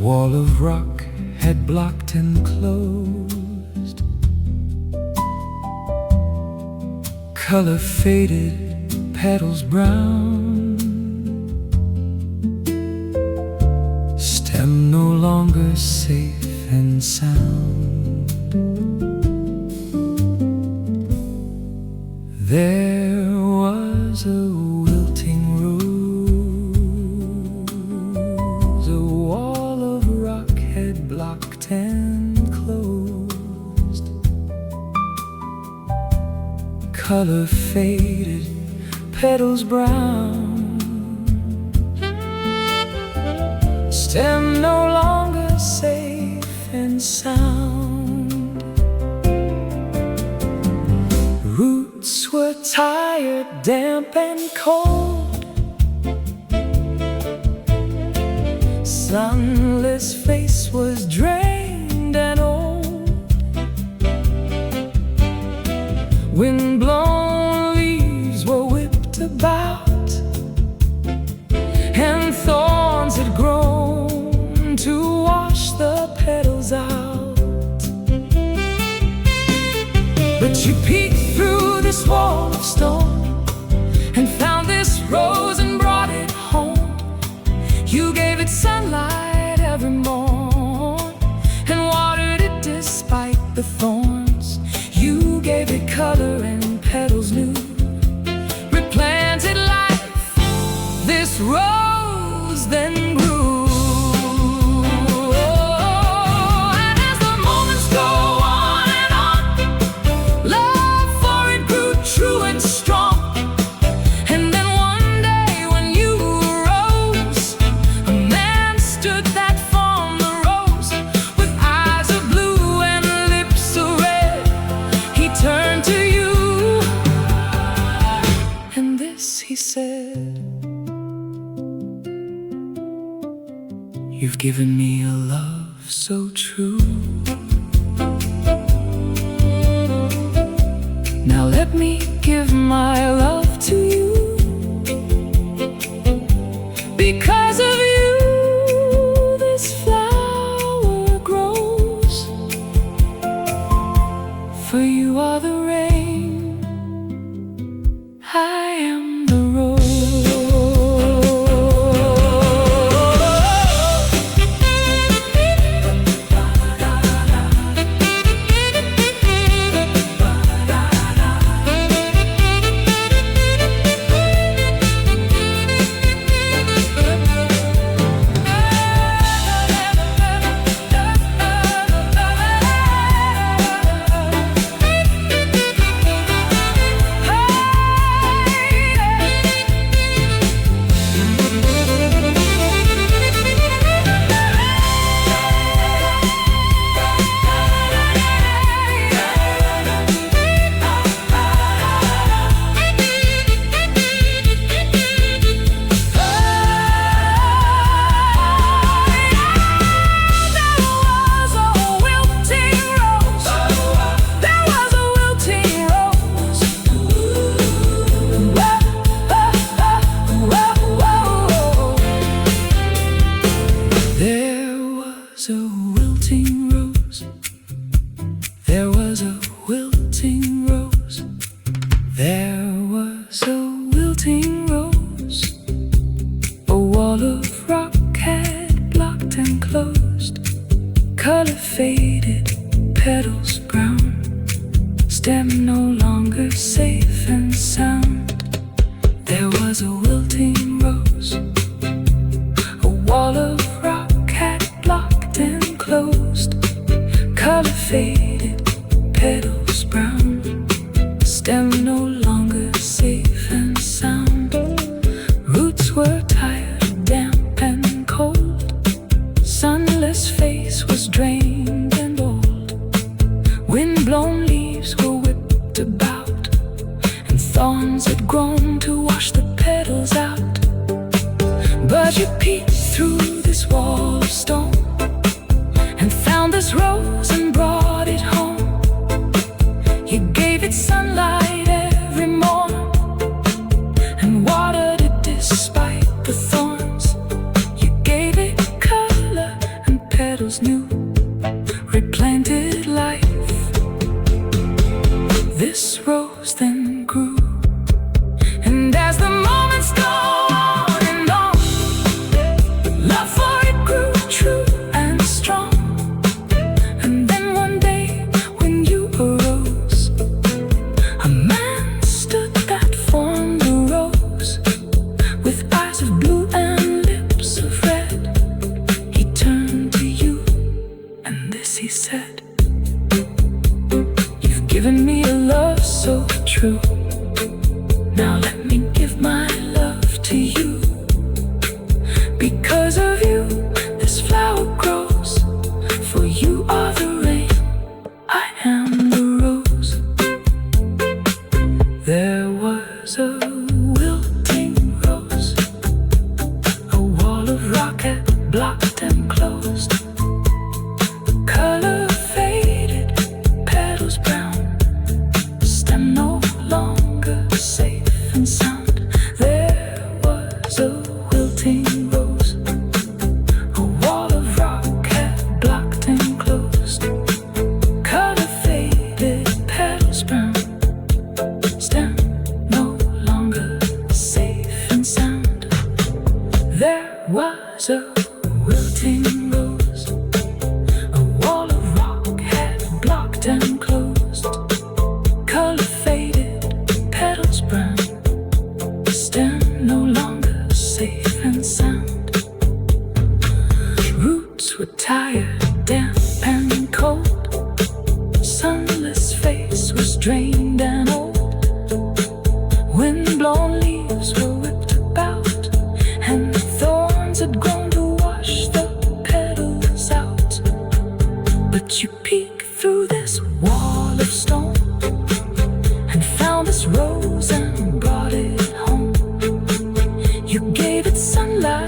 wall of rock had blocked and closed. Color faded, petals brown. Stem no longer safe and sound. There was a wilting rose. A wall of rock had blocked and closed. Color faded, petals brown. Stem no longer safe and sound. Roots were tired, damp and cold. Sunless face was drained and old. Wind-blown leaves were whipped about, and thorns had grown to wash the petals out. But you peeked through this wall of stone and found this rose and brought it home. You gave it sunlight every morn and watered it despite the thorns. You gave it color and petals new, replanted life. This rose then grew. He said, "You've given me a love so true. Now let me give my love to you. Because of you, this flower grows. For you are the rain, I am the rose." There was a wilting rose. There was a wilting rose. A wall of rock had blocked and closed. Color faded, petals brown. Stem no longer safe and sound. There was a wilting rose. A wall of rock had blocked and closed. Color faded, petals brown. Stem no longer safe and sound. Roots were tired, damp and cold. Sunless face was drained and old. Wind-blown leaves were whipped about, and thorns had grown to wash the petals out. But you peeked through this wall of stone and found this rose and brought it home. You gave it sunlight every morn and watered it despite the thorns. You gave it color and was a wilting rose. A wall of rock had blocked and closed. Color faded, petals brown. Stem no longer safe and sound. There was a wilting rose. A wall of rock had blocked and closed. Color faded, petals brown. Stem no longer safe and sound. Roots were tired, damp and cold. Sunless face was drained and old. Wind-blown leaves were whipped about, and the thorns had grown to wash the petals out. But you peeked through this wall of stone and found this rose and brought it home. You gave it sunlight